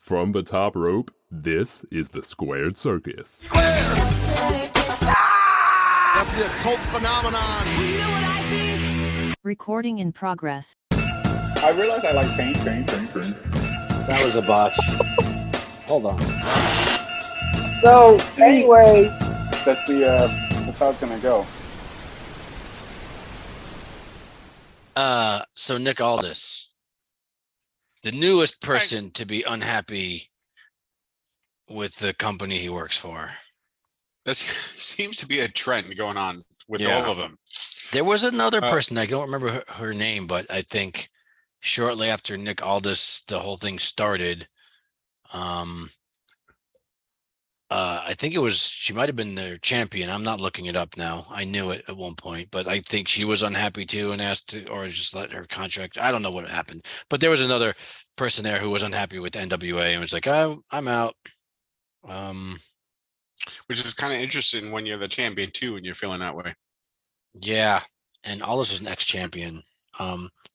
From the top rope, this is the Squared Circus. That's the occult phenomenon. Recording in progress. I realize I like paint. That was a botch. Hold on. So anyway, that's how it's gonna go. So Nick Aldis, the newest person to be unhappy with the company he works for. That seems to be a trend going on with all of them. There was another person, I don't remember her name, but I think shortly after Nick Aldis, the whole thing started. I think she might have been their champion. I'm not looking it up now. I knew it at one point, but I think she was unhappy too and asked to, or just let her contract. I don't know what happened, but there was another person there who was unhappy with NWA and was like, "Oh, I'm out." Which is kind of interesting when you're the champion too, and you're feeling that way. Yeah, and Aldis was an ex-champion.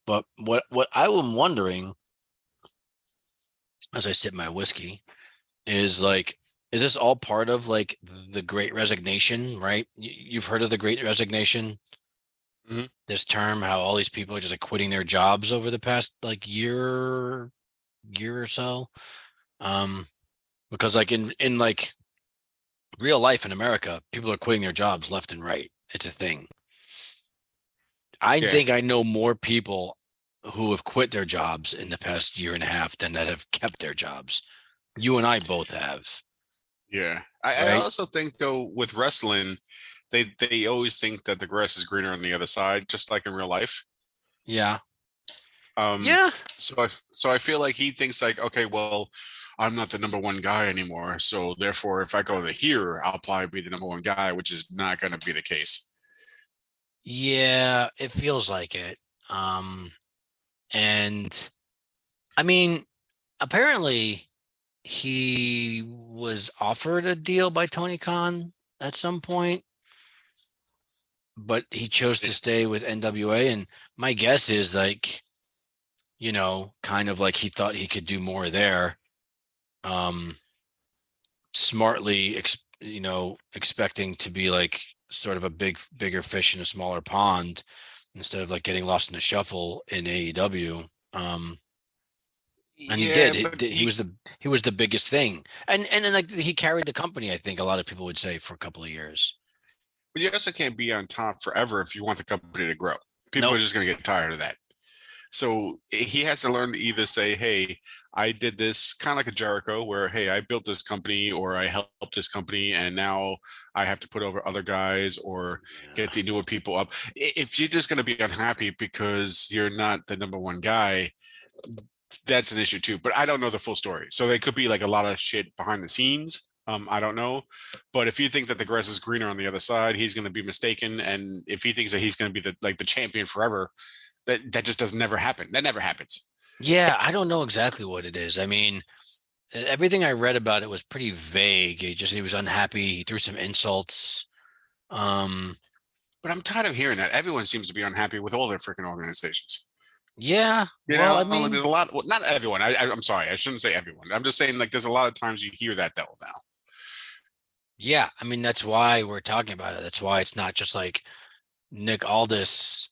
But what I am wondering, as I sip my whiskey, is like, is this all part of like the Great Resignation, right? You've heard of the Great Resignation? Mm-hmm. This term, how all these people are just like quitting their jobs over the past like year or so. Because like in like real life in America, people are quitting their jobs left and right. It's a thing. I think I know more people who have quit their jobs in the past year and a half than that have kept their jobs. You and I both have. Yeah. I also think though with wrestling, they always think that the grass is greener on the other side, just like in real life. Yeah. So I feel like he thinks like, okay, well, I'm not the number one guy anymore. So therefore, if I go to here, I'll probably be the number one guy, which is not going to be the case. Yeah, it feels like it. And I mean, apparently he was offered a deal by Tony Khan at some point, but he chose to stay with NWA. And my guess is like, kind of like he thought he could do more there. Smartly, expecting to be like sort of a bigger fish in a smaller pond instead of like getting lost in the shuffle in AEW. And he did. He was the biggest thing, and then like he carried the company. I think a lot of people would say for a couple of years. But you also can't be on top forever if you want the company to grow. People are just going to get tired of that. So he has to learn to either say, "Hey, I did this," kind of like a Jericho, where, "Hey, I built this company or I helped this company, and now I have to put over other guys or get the newer people up." If you're just going to be unhappy because you're not the number one guy, that's an issue too. But I don't know the full story, so there could be like a lot of shit behind the scenes. I don't know, but if you think that the grass is greener on the other side, he's going to be mistaken. And if he thinks that he's going to be the champion forever, that just does never happen. That never happens. Yeah, I don't know exactly what it is. I mean, everything I read about it was pretty vague. He was unhappy. He threw some insults. But I'm tired of hearing that. Everyone seems to be unhappy with all their freaking organizations. Yeah. I mean, there's a lot. Well, not everyone. I'm sorry. I shouldn't say everyone. I'm just saying like there's a lot of times you hear that though now. Yeah, I mean that's why we're talking about it. That's why it's not just like Nick Aldis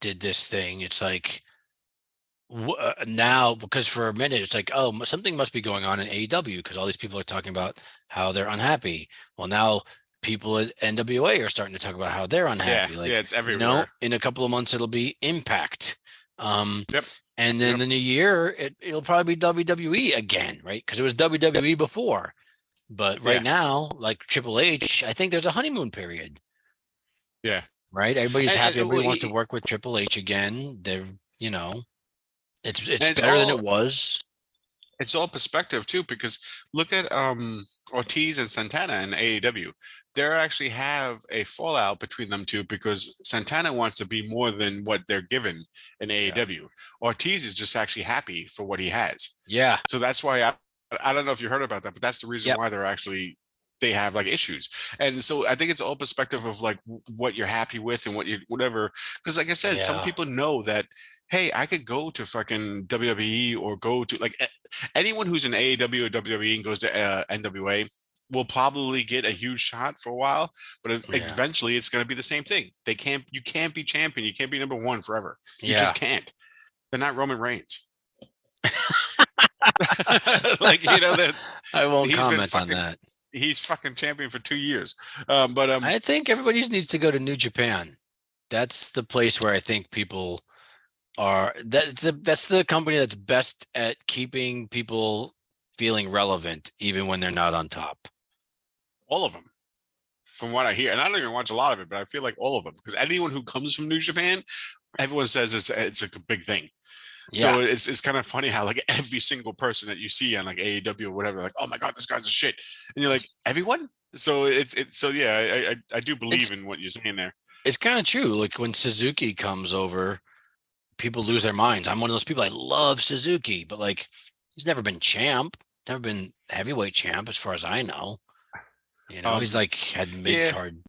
did this thing. It's like now, because for a minute it's like, oh, something must be going on in AEW because all these people are talking about how they're unhappy. Well, now people at NWA are starting to talk about how they're unhappy. Yeah, it's everywhere. In a couple of months it'll be Impact. Yep. And then in a year it'll probably be WWE again, right? Because it was WWE before. But right now, like Triple H, I think there's a honeymoon period. Yeah. Right. Everybody's happy. Everybody wants to work with Triple H again. They're, it's better than it was. It's all perspective too, because look at Ortiz and Santana in AEW. They actually have a fallout between them two because Santana wants to be more than what they're given in AEW. Ortiz is just actually happy for what he has. Yeah. So that's why I don't know if you heard about that, but that's the reason why they're actually they have like issues. And so I think it's all perspective of like what you're happy with and what you whatever. Because like I said, some Yeah. people know that, hey, I could go to fucking WWE or go to like anyone who's in AEW or WWE and goes to NWA will probably get a huge shot for a while, but Yeah. eventually it's going to be the same thing. You can't be champion, you can't be number one forever. You Yeah. just can't. They're not Roman Reigns. Like, you know, that I won't he's been comment on fucking- that. he's fucking champion for 2 years. But I think everybody needs to go to New Japan. That's the place where I think people are. That's the company that's best at keeping people feeling relevant, even when they're not on top. all of them, from what I hear, and I don't even watch a lot of it, but I feel like all of them, because anyone who comes from New Japan, everyone says it's a big thing. So it's kind of funny how like every single person that you see on like AEW or whatever, like, oh my god, this guy's a shit, and you're like, everyone. So it's so yeah, I do believe in what you're saying there. It's kind of true. Like when Suzuki comes over, people lose their minds. I'm one of those people. I love Suzuki, but like he's never been champ, never been heavyweight champ, as far as I know. You know, he's like had mid card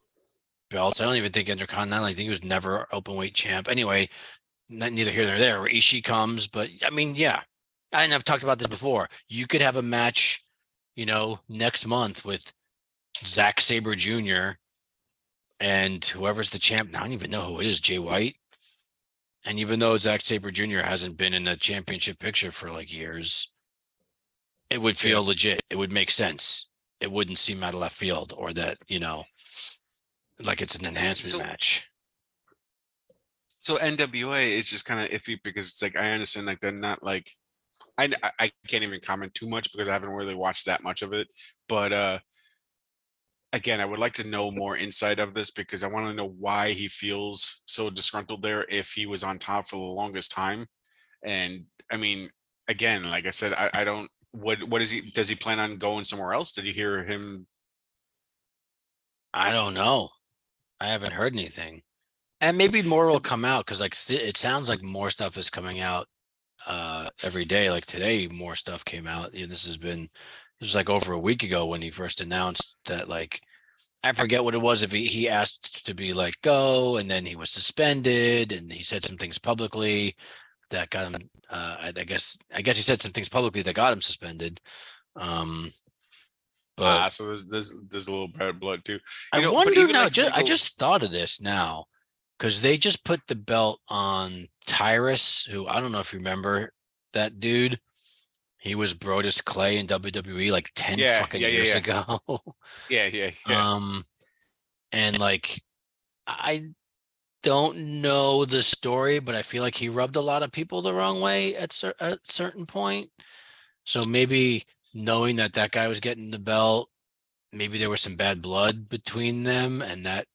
belts. I don't even think Intercontinental. I think he was never open weight champ. Anyway, neither here nor there. Where Ishii comes, but I mean, yeah, and I've talked about this before. You could have a match, you know, next month with Zack Sabre Jr. and whoever's the champ. I don't even know who it is. Jay White. And even though Zack Sabre Jr. hasn't been in a championship picture for like years, it would feel legit. It would make sense. It wouldn't seem out of left field, or that, you know, like it's an enhancement match. So NWA is just kind of iffy because it's like, I understand like they're not like, I can't even comment too much because I haven't really watched that much of it. But again, I would like to know more insight of this because I want to know why he feels so disgruntled there if he was on top for the longest time. And I mean, again, like I said, I don't, what is he, does he plan on going somewhere else? Did you hear him? I don't know. I haven't heard anything. And maybe more will come out because like it sounds like more stuff is coming out every day. Like today, more stuff came out. You know, this was like over a week ago when he first announced that, like, I forget what it was. If he asked to be like go, and then he was suspended, and he said some things publicly that got him. I guess he said some things publicly that got him suspended. But So there's a little bad blood too. I but wonder even, now. like, I just thought of this now because they just put the belt on Tyrus, who I don't know if you remember that dude. He was Brodus Clay in WWE like 10 fucking years ago. Yeah. And like, I don't know the story, but I feel like he rubbed a lot of people the wrong way at certain point. So maybe knowing that guy was getting the belt, maybe there was some bad blood between them, and that.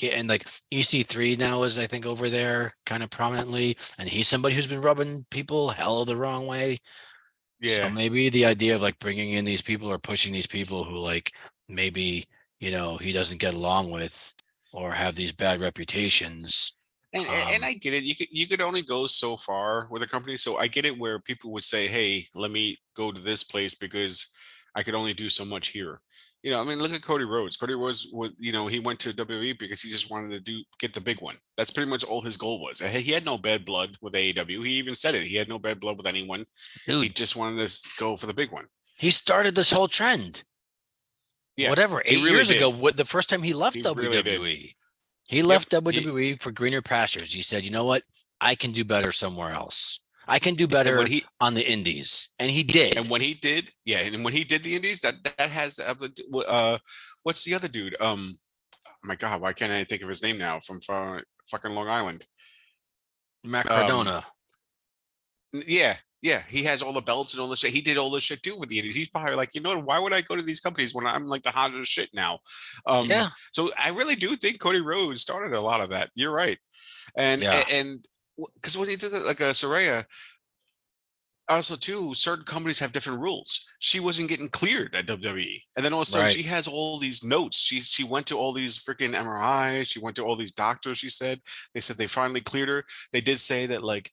And like EC3 now is, I think, over there kind of prominently, and he's somebody who's been rubbing people hell the wrong way. So maybe the idea of like bringing in these people or pushing these people who like maybe, you know, he doesn't get along with or have these bad reputations. And I get it. You could only go so far with a company. So I get it where people would say, hey, let me go to this place because I could only do so much here. You know, I mean, look at Cody Rhodes. Cody Rhodes, you know, he went to WWE because he just wanted to get the big one. That's pretty much all his goal was. He had no bad blood with AEW. He even said it. He had no bad blood with anyone. Dude, he just wanted to go for the big one. He started this whole trend. Yeah, whatever, 8 really years did. ago, the first time he left WWE. He left WWE for greener pastures. He said, you know what? I can do better somewhere else. I can do better on the indies. And he did. And when he did, and when he did the indies, that has what's the other dude? Oh my God, why can't I think of his name now? From fucking Long Island. Matt Cardona. Yeah, he has all the belts and all this shit. He did all this shit too with the indies. He's probably like, you know what, why would I go to these companies when I'm like the hottest shit now? So I really do think Cody Rhodes started a lot of that. You're right. And because when you do that, like a Saraya, also too, certain companies have different rules. She wasn't getting cleared at WWE, and then also she has all these notes. She went to all these freaking MRIs. She went to all these doctors. She said they finally cleared her. They did say that like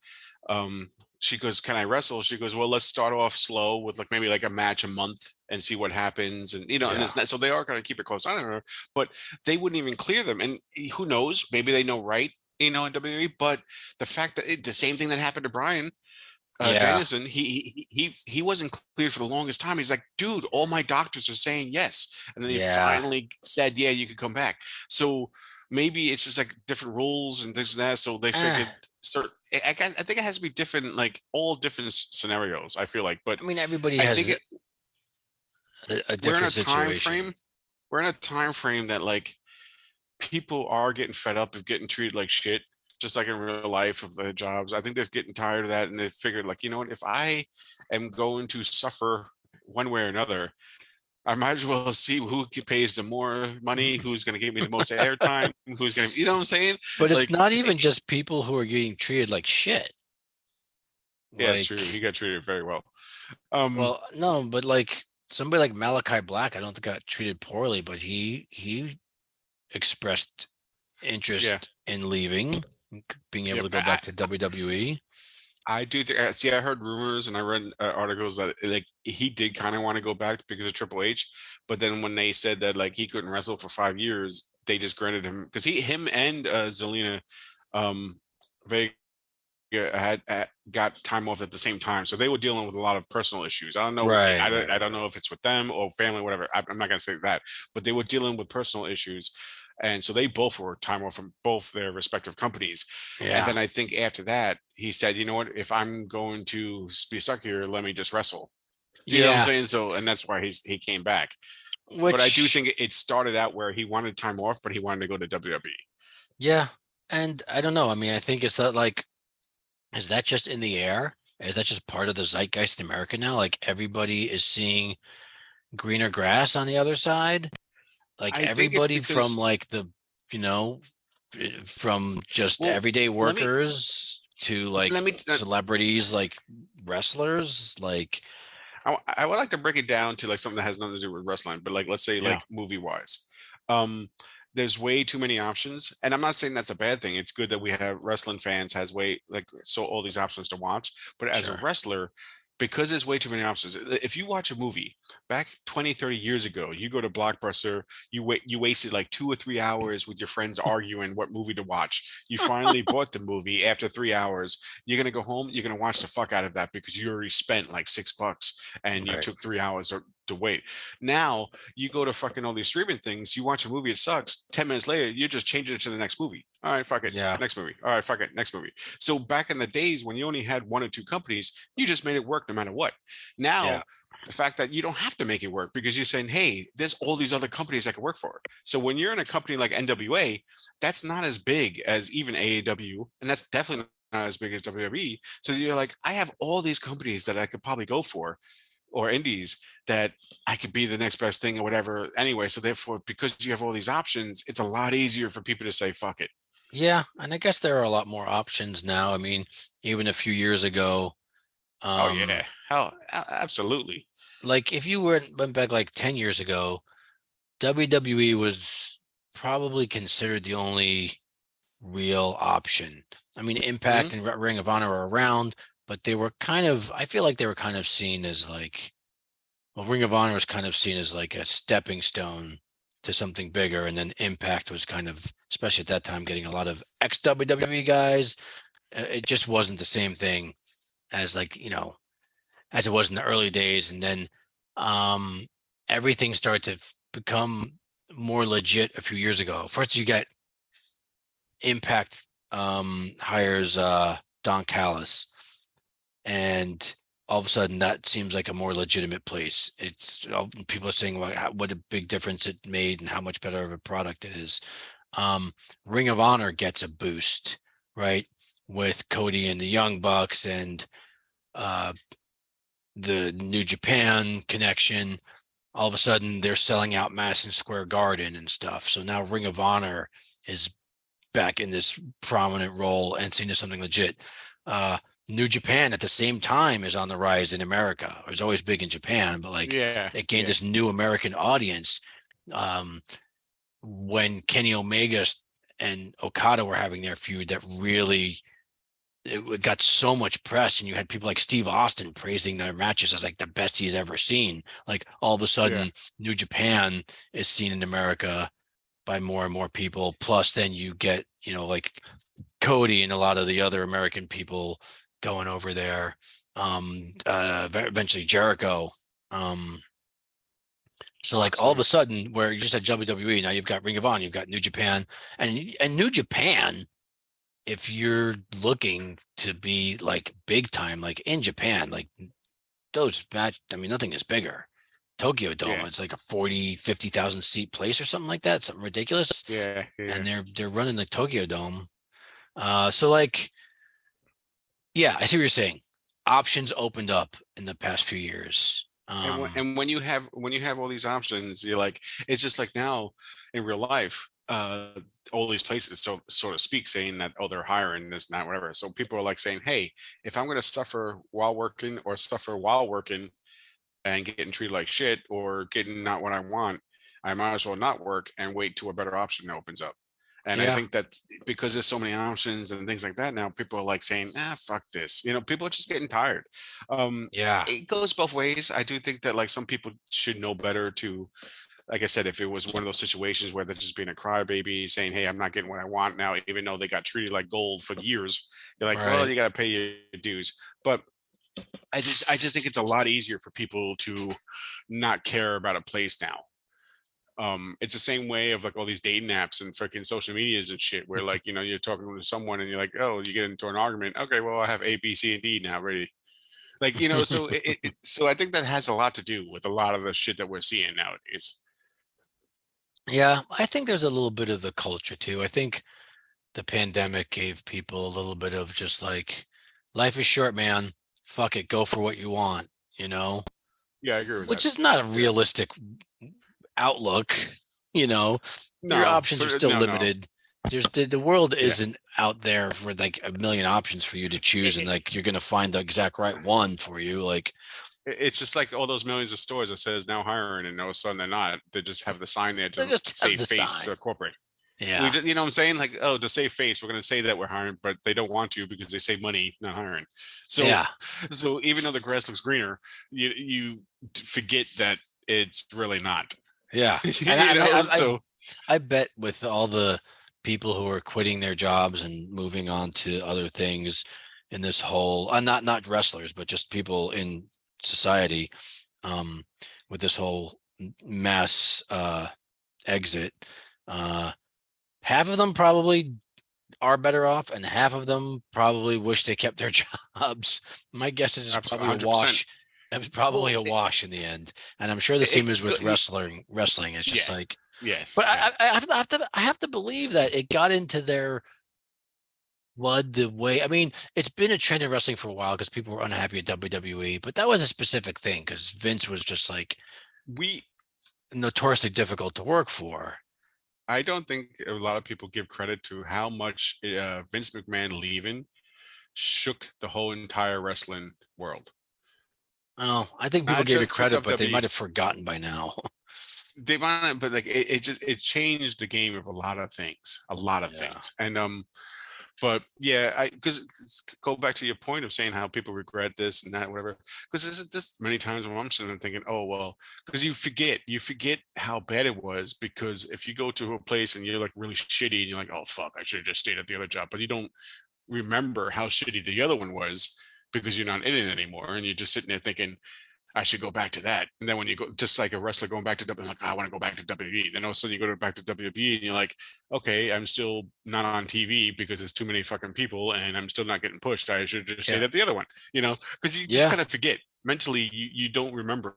she goes, "Can I wrestle?" She goes, "Well, let's start off slow with like maybe like a match a month and see what happens." And and it's not, so they are going to keep it close on her, but they wouldn't even clear them. And who knows? Maybe they know right, in WWE. But the fact that the same thing that happened to Brian Yeah. Danielson, he wasn't cleared for the longest time. He's like, dude, all my doctors are saying yes, and then he finally said, yeah, you could come back. So maybe it's just like different rules and this and that. So they figured, I think it has to be different, like all different scenarios. I feel like, but I mean, everybody I has think a different time situation. frame. We're in a time frame that like people are getting fed up of getting treated like shit, just like in real life of the jobs. I think they're getting tired of that, and they figured like, you know what, if I am going to suffer one way or another, I might as well see who pays the more money, who's going to give me the most airtime, who's going to, you know what I'm saying? But it's Like, not even just people who are getting treated like shit. Yeah, it's true. He got treated very well. Well, no, but like somebody like Malachi Black, I don't think got treated poorly, but he expressed interest in leaving, being able to go back to WWE. I do think. See, I heard rumors and I read articles that like he did kind of want to go back because of Triple H, but then when they said that like he couldn't wrestle for 5 years, they just granted him because him and Zelina Vega had got time off at the same time, so they were dealing with a lot of personal issues. I don't know. Right. I don't know if it's with them or family, whatever. I'm not gonna say that, but they were dealing with personal issues. And so they both were time off from both their respective companies. Yeah. And then I think after that, he said, you know what, if I'm going to be stuck here, let me just wrestle. Do you know what I'm saying? So, and that's why he came back. But I do think it started out where he wanted time off, but he wanted to go to WWE. Yeah. And I don't know. I mean, I think it's that like, is that just in the air? Is that just part of the zeitgeist in America now? Like everybody is seeing greener grass on the other side? Like everybody from like the, from just everyday workers to like celebrities, like wrestlers, like. I would like to break it down to like something that has nothing to do with wrestling, but like, let's say like movie wise, there's way too many options. And I'm not saying that's a bad thing. It's good that we have wrestling fans has all these options to watch, but as a wrestler, because there's way too many options. If you watch a movie back 20, 30 years ago, you go to Blockbuster, you wasted like 2 or 3 hours with your friends arguing what movie to watch. You finally bought the movie after 3 hours. You're going to go home. You're going to watch the fuck out of that because you already spent like $6 and you took 3 hours to wait. Now you go to fucking all these streaming things. You watch a movie, it sucks. 10 minutes later, you just change it to the next movie. All right, fuck it. Yeah. Next movie. All right, fuck it. Next movie. So back in the days when you only had 1 or 2 companies, you just made it work no matter what. Now, the fact that you don't have to make it work because you're saying, hey, there's all these other companies I can work for. So when you're in a company like NWA, that's not as big as even AAW, and that's definitely not as big as WWE. So you're like, I have all these companies that I could probably go for, or indies that I could be the next best thing or whatever. Anyway, so therefore, because you have all these options, it's a lot easier for people to say, fuck it. Yeah. And I guess there are a lot more options now. I mean, even a few years ago. Hell, absolutely. Like if you went back like 10 years ago, WWE was probably considered the only real option. I mean, Impact and Ring of Honor are around, but they were I feel like they were kind of seen as like, well, Ring of Honor was kind of seen as like a stepping stone to something bigger. And then Impact was kind of, especially at that time, getting a lot of ex-WWE guys. It just wasn't the same thing as like, as it was in the early days. And then everything started to become more legit a few years ago. First, you get Impact hires Don Callis, and all of a sudden that seems like a more legitimate place. It's people are saying what a big difference it made and how much better of a product it is. Ring of Honor gets a boost, right, with Cody and the Young Bucks and the New Japan connection. All of a sudden they're selling out Madison Square Garden and stuff. So now Ring of Honor is back in this prominent role and seen as something legit. New Japan at the same time is on the rise in America. It was always big in Japan, but it gained this new American audience when Kenny Omega and Okada were having their feud that really it got so much press, and you had people like Steve Austin praising their matches as like the best he's ever seen. Like all of a sudden, New Japan is seen in America by more and more people. Plus, then you get, like Cody and a lot of the other American people going over there. Eventually Jericho. So like all of a sudden, where you just had WWE, now you've got Ring of Honor, you've got New Japan, and New Japan, if you're looking to be like big time, like in Japan, like those match, I mean, nothing is bigger. Tokyo Dome, it's like a 50,000 seat place or something like that, something ridiculous. And they're running the Tokyo Dome. So like, yeah, I see what you're saying. Options opened up in the past few years. And when you have all these options, you're like, it's just like now in real life, all these places, so to speak, saying that, oh, they're hiring this, not whatever. So people are like saying, hey, if I'm going to suffer while working and getting treated like shit or getting not what I want, I might as well not work and wait till a better option opens up. And I think that because there's so many options and things like that now, people are like saying, fuck this. People are just getting tired. It goes both ways. I do think that like some people should know better to, like I said, if it was one of those situations where they're just being a crybaby saying, hey, I'm not getting what I want now, even though they got treated like gold for years, you're like, well, you got to pay your dues. But I just think it's a lot easier for people to not care about a place now. It's the same way of like all these dating apps and freaking social medias and shit where like, you're talking to someone and you're like, oh, you get into an argument. Okay, well, I have A, B, C, and D now ready. Like, so so I think that has a lot to do with a lot of the shit that we're seeing nowadays. Yeah, I think there's a little bit of the culture too. I think the pandemic gave people a little bit of just like, life is short, man. Fuck it, go for what you want, Yeah, I agree with which that. is not a realistic outlook. Your options are still limited. There's the world isn't out there for like a million options for you to choose, and like you're gonna find the exact right one for you. Like it's just like all those millions of stores that says now hiring, and all of a sudden they're not. They just have the sign there to save face corporate. Yeah, you know what I'm saying? Like, oh, to save face, we're going to say that we're hiring, but they don't want to because they save money not hiring. So, so even though the grass looks greener, you forget that it's really not. Yeah, I bet with all the people who are quitting their jobs and moving on to other things in this whole, not wrestlers, but just people in society, with this whole mass exit, half of them probably are better off, and half of them probably wish they kept their jobs. My guess is it's probably 100%. A wash. It was probably a wash in the end, and I'm sure the same is with wrestling. It's just like, But I have to believe that it got into their blood the way. I mean, it's been a trend in wrestling for a while because people were unhappy at WWE, but that was a specific thing because Vince was just like notoriously difficult to work for. I don't think a lot of people give credit to how much Vince McMahon leaving shook the whole entire wrestling world. Oh, I think people gave it credit, but they might have forgotten by now. They might, but like it changed the game of a lot of things, and but yeah, because go back to your point of saying how people regret this and that, whatever. Because this many times when I'm sitting and thinking, oh well, because you forget how bad it was. Because if you go to a place and you're like really shitty, and you're like, oh fuck, I should have just stayed at the other job, but you don't remember how shitty the other one was because you're not in it anymore, and you're just sitting there thinking, I should go back to that. And then when you go, just like a wrestler going back to WWE, like, I want to go back to WWE. Then all of a sudden you go back to WWE and you're like, okay, I'm still not on TV because there's too many fucking people and I'm still not getting pushed. I should just say that the other one, because you just kind of forget mentally. You don't remember.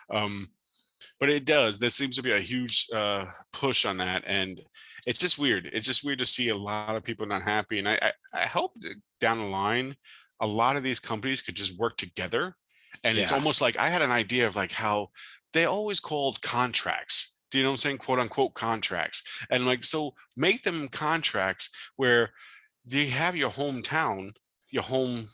But it does. There seems to be a huge push on that. And it's just weird. It's just weird to see a lot of people not happy. And I hope down the line, a lot of these companies could just work together. And it's almost like I had an idea of like how they always called contracts. Do you know what I'm saying? Quote unquote contracts. And like, so make them contracts where you have your hometown, your home,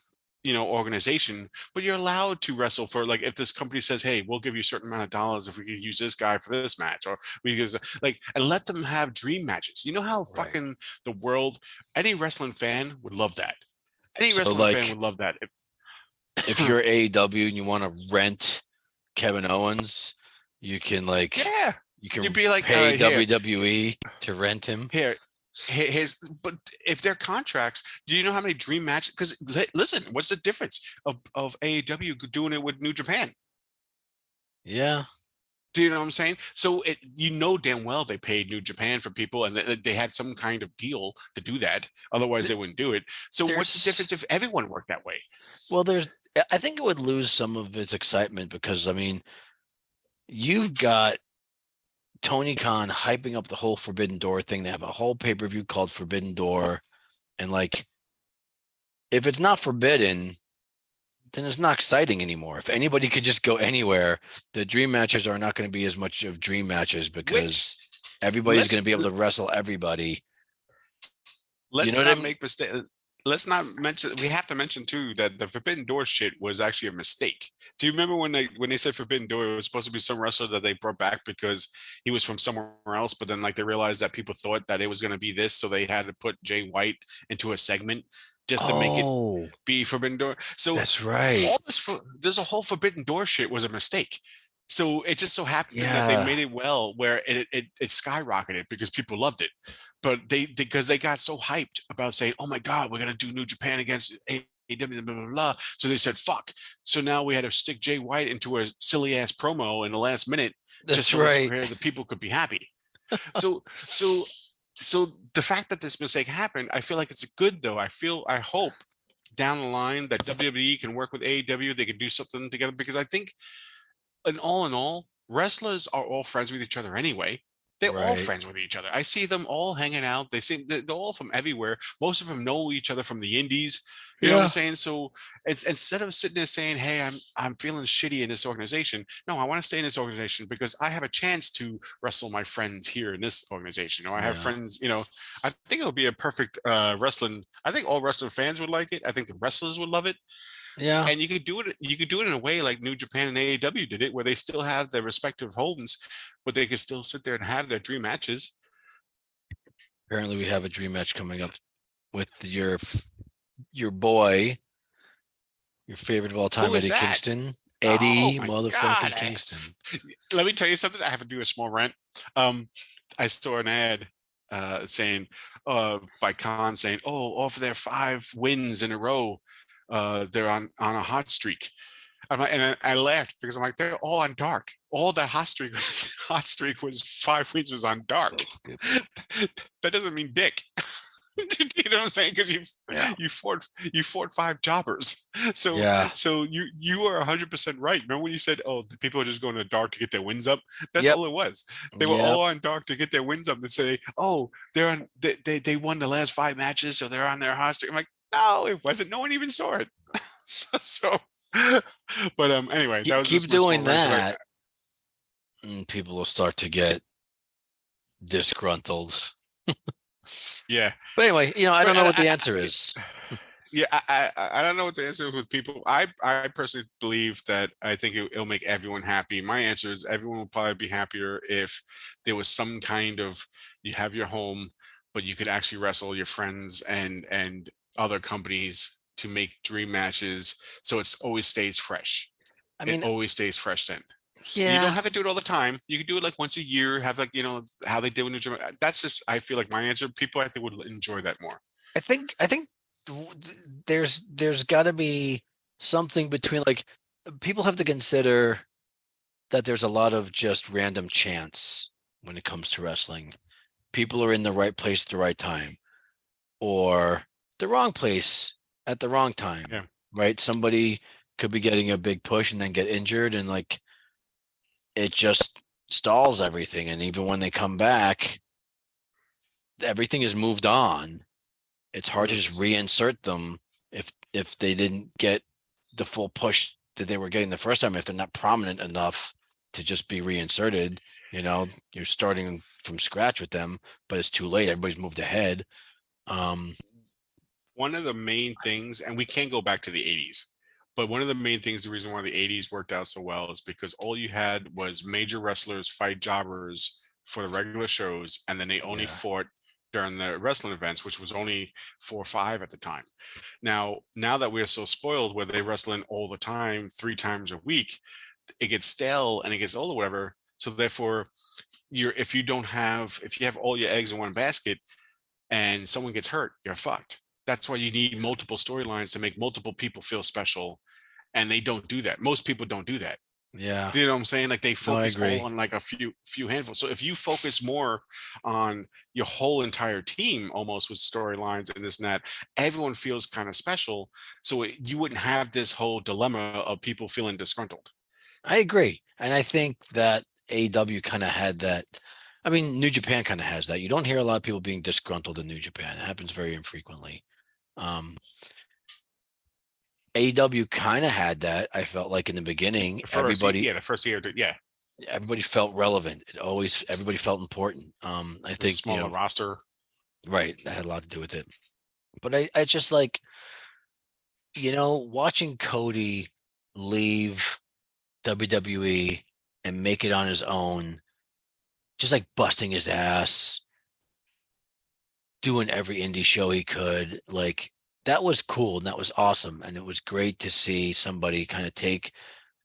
organization, but you're allowed to wrestle for, like, if this company says, hey, we'll give you a certain amount of dollars if we could use this guy for this match, or we use like, and let them have dream matches. You know how fucking the world, any wrestling fan would love that. Any So, wrestling like, fan would love that. if you're AEW and you want to rent Kevin Owens, you can Yeah, you can you'd be like, all pay right, here, WWE to rent him. here's. But if their contracts, do you know how many dream matches? Because listen, what's the difference of AEW doing it with New Japan? Yeah. Do you know what I'm saying? So you know damn well they paid New Japan for people, and they had some kind of deal to do that. Otherwise, they wouldn't do it. So what's the There's- difference if everyone worked that way? Well, I think it would lose some of its excitement because, I mean, you've got Tony Khan hyping up the whole Forbidden Door thing. They have a whole pay-per-view called Forbidden Door. And if it's not forbidden, then it's not exciting anymore. If anybody could just go anywhere, the dream matches are not going to be as much of dream matches because everybody's going to be able to wrestle everybody. Let's know what not I make mistake. Let's not mention. We have to mention too that the Forbidden Door shit was actually a mistake. Do you remember when they said Forbidden Door? It was supposed to be some wrestler that they brought back because he was from somewhere else, but then they realized that people thought that it was going to be this, so they had to put Jay White into a segment just to make it be Forbidden Door. So that's right. all there's a whole Forbidden Door shit was a mistake. So it just so happened that they made it well where it skyrocketed because people loved it. But because they got so hyped about saying, oh my God, we're gonna do New Japan against AEW, blah, blah, blah. So they said, fuck. So now we had to stick Jay White into a silly ass promo in the last minute just so the people could be happy. So the fact that this mistake happened, I feel like it's good though. I hope down the line that WWE can work with AEW, they can do something together because I think in all, wrestlers are all friends with each other anyway. They're all friends with each other. I see them all hanging out. They're all from everywhere. Most of them know each other from the indies. You know what I'm saying? So it's instead of sitting there saying, "Hey, I'm feeling shitty in this organization," no, I want to stay in this organization because I have a chance to wrestle my friends here in this organization. Or I have friends. I think it'll be a perfect wrestling. I think all wrestling fans would like it. I think the wrestlers would love it. Yeah. And you could do it. You could do it in a way like New Japan and AEW did it, where they still have their respective homes, but they could still sit there and have their dream matches. Apparently, we have a dream match coming up with your boy, your favorite of all time, Eddie Kingston. Eddie motherfucking Kingston. Let me tell you something. I have to do a small rant. I saw an ad saying by Khan saying, "Oh, off of their 5 wins in a row, they're on a hot streak." And I laughed because I'm like, they're all on dark. All that hot streak was 5 weeks was on dark. That doesn't mean dick. You know what I'm saying? Because you fought 5 jobbers. So you are 100% right. Remember when you said, "Oh, the people are just going to dark to get their wins up"? That's all it was. They were all on dark to get their wins up and say, "Oh, they're on. They won the last 5 matches, so they're on their hot streak." I'm like, no, it wasn't. No one even saw it. But anyway, that was keep doing that, and people will start to get disgruntled. Yeah. But anyway, I don't know what the answer is. Yeah, I don't know what the answer is with people. I personally believe that I think it'll make everyone happy. My answer is everyone will probably be happier if there was some kind of, you have your home, but you could actually wrestle your friends and other companies to make dream matches, so it always stays fresh. I mean, it always stays fresh then. Yeah. You don't have to do it all the time. You can do it like once a year, have how they did with New Japan. That's just, I feel like my answer. People I think would enjoy that more. I think there's got to be something between, people have to consider that there's a lot of just random chance when it comes to wrestling. People are in the right place at the right time, or the wrong place at the wrong time. Yeah. Right? Somebody could be getting a big push and then get injured, and it just stalls everything. And even when they come back, everything is moved on. It's hard to just reinsert them if they didn't get the full push that they were getting the first time, if they're not prominent enough to just be reinserted. You're starting from scratch with them, but it's too late. Everybody's moved ahead. One of the main things, and we can go back to the 80s, but one of the main things, the reason why the 80s worked out so well is because all you had was major wrestlers fight jobbers for the regular shows, and then they only fought during the wrestling events, which was only 4 or 5 at the time. Now that we are so spoiled where they wrestling all the time, 3 times a week, it gets stale and it gets old or whatever. So therefore, if you have all your eggs in one basket and someone gets hurt, you're fucked. That's why you need multiple storylines to make multiple people feel special. And they don't do that. Most people don't do that. Yeah. Do you know what I'm saying? Like they focus agree. all on like a few handfuls. So if you focus more on your whole entire team, almost with storylines and this and that, everyone feels kind of special. So you wouldn't have this whole dilemma of people feeling disgruntled. I agree. And I think that AEW kind of had that. I mean, New Japan kind of has that. You don't hear a lot of people being disgruntled in New Japan. It happens very infrequently. AEW kind of had that. I felt like in the beginning, the first year, yeah, everybody felt relevant. Everybody felt important. I think smaller roster, right? That had a lot to do with it. But I just like, watching Cody leave WWE and make it on his own, just like busting his ass, doing every indie show he could, like. That was cool and that was awesome. And it was great to see somebody kind of take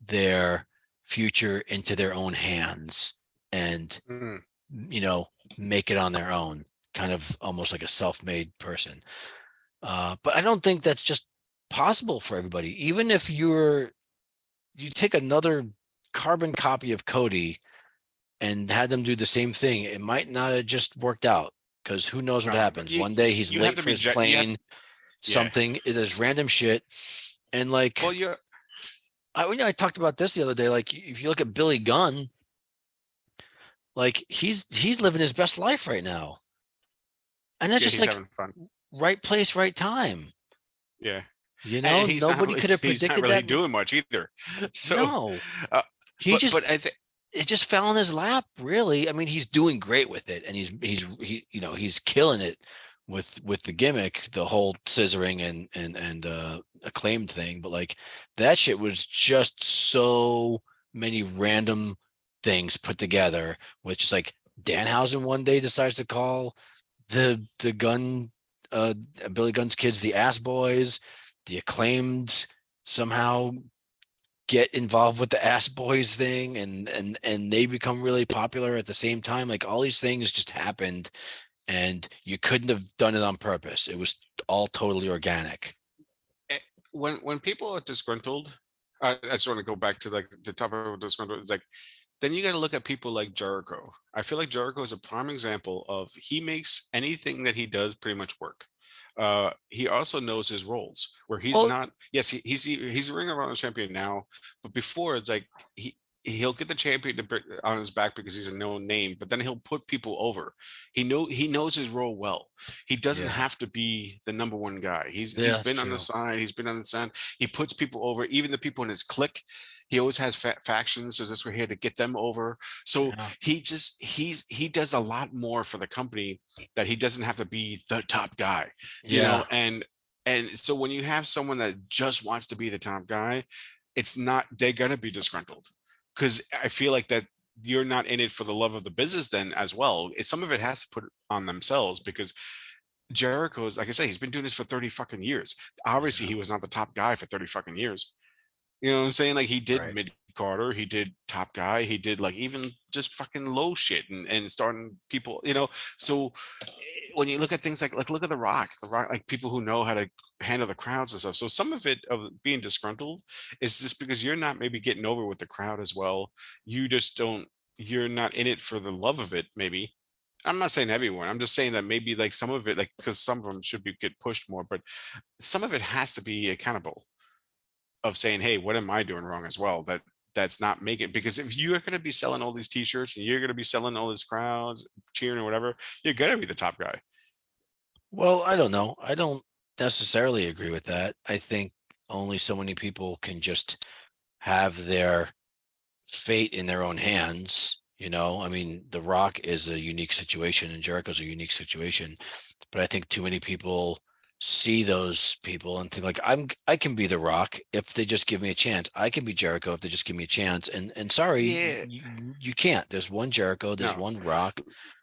their future into their own hands and, make it on their own, kind of almost like a self-made person. But I don't think that's just possible for everybody. Even if you take another carbon copy of Cody and had them do the same thing, it might not have just worked out because who knows what happens. One day he's late for his plane. Something it is random shit, and like, well, yeah, I talked about this the other day. Like, if you look at Billy Gunn, like he's living his best life right now, and that's just like right place, right time. Yeah, nobody could have predicted he's not really that. Doing much either. So no, it just fell in his lap. Really, I mean, he's doing great with it, and he's killing it. With the gimmick, the whole scissoring and acclaimed thing, but like that shit was just so many random things put together, which is like Danhausen one day decides to call the Gunn Billy Gunn's kids the Ass Boys. The Acclaimed somehow get involved with the Ass Boys thing, and they become really popular at the same time. Like all these things just happened. And you couldn't have done it on purpose. It was all totally organic. When people are disgruntled, I just want to go back to like the topic of disgruntled. It's like, then you got to look at people like Jericho. I feel like Jericho is a prime example of he makes anything that he does pretty much work. He also knows his roles where he's not. Yes, he's a Ring of Honor champion now, but before it's like he'll get the champion on his back because he's a known name, but then he'll put people over. He knows his role well. He doesn't have to be the number one guy. He's been on the side. He's been on the side. He puts people over, even the people in his clique. He always has factions, so this we're here to get them over. So he does a lot more for the company that he doesn't have to be the top guy. You know, and so when you have someone that just wants to be the top guy, they're gonna be disgruntled. Because I feel like that you're not in it for the love of the business then as well. Some of it has to put on themselves because Jericho's, like I say, he's been doing this for 30 fucking years. Obviously, he was not the top guy for 30 fucking years. You know what I'm saying? Like he did mid-Carter, he did top guy, he did like even just fucking low shit and starting people, So when you look at things like look at The Rock, like people who know how to handle the crowds and stuff. So some of it of being disgruntled is just because you're not maybe getting over with the crowd as well. You're not in it for the love of it, maybe. I'm not saying everyone. I'm just saying that maybe like some of it, like because some of them should get pushed more, but some of it has to be accountable of saying, hey, what am I doing wrong as well? That's not making, because if you're going to be selling all these t-shirts and you're going to be selling all these crowds cheering or whatever, you're going to be the top guy. Well, I don't know. I don't necessarily agree with that. I think only so many people can just have their fate in their own hands. I mean, The Rock is a unique situation and Jericho's a unique situation, but I think too many people see those people and think like I can be The Rock if they just give me a chance. I can be Jericho if they just give me a chance. And sorry, you can't. There's one Jericho, there's one Rock.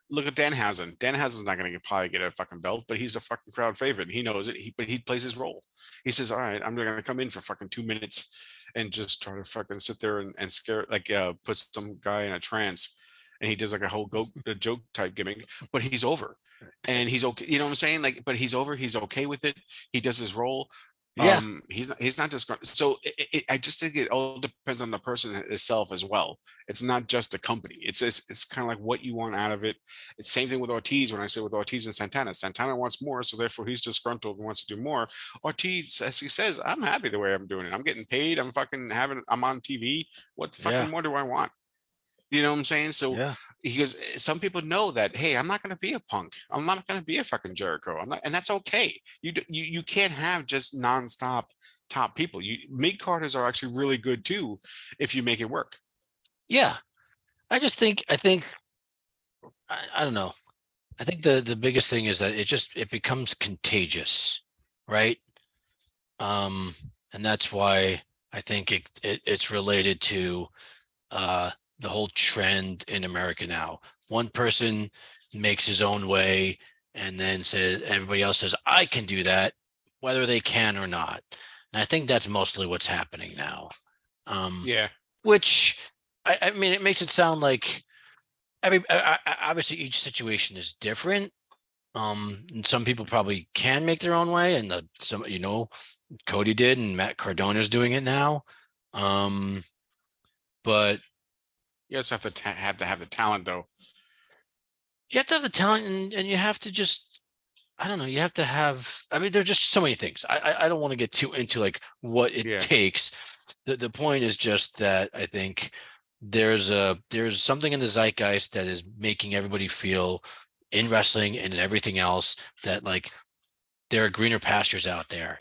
look at Danhausen. Danhausen's not going to probably get a fucking belt, but he's a fucking crowd favorite. And he knows it. But he plays his role. He says, "All right, I'm going to come in for fucking 2 minutes and just try to fucking sit there and scare, like, put some guy in a trance." And he does like a whole a joke type gimmick, but he's over, and he's okay. You know what I'm saying? Like, but he's over. He's okay with it. He does his role. Yeah. He's not just so I just think it all depends on the person itself as well. It's not just the company. It's kind of like what you want out of it. It's same thing with Ortiz. When I say with Ortiz and Santana wants more, so therefore he's disgruntled and wants to do more. Ortiz, as he says, I'm happy the way I'm doing it. I'm getting paid. I'm on TV. What the fucking more do I want? You know what I'm saying? So because some people know that, hey, I'm not going to be a Punk. I'm not going to be a fucking Jericho. I'm not, and that's okay. You can't have just nonstop top people. Mid carders are actually really good too, if you make it work. Yeah, I think I don't know. I think the biggest thing is that it becomes contagious, right? And that's why I think it's related to the whole trend in America now. One person makes his own way and then says, everybody else says, I can do that, whether they can or not. And I think that's mostly what's happening now. Which I mean, it makes it sound like obviously each situation is different. And some people probably can make their own way, and some, Cody did, and Matt Cardona's doing it now. But you also have to have the talent, though. You have to have the talent, and you have to just, I don't know, you have to have, I mean, there's just so many things. I don't want to get too into like what it takes. The point is just that I think there's something in the zeitgeist that is making everybody feel in wrestling and in everything else that like there are greener pastures out there.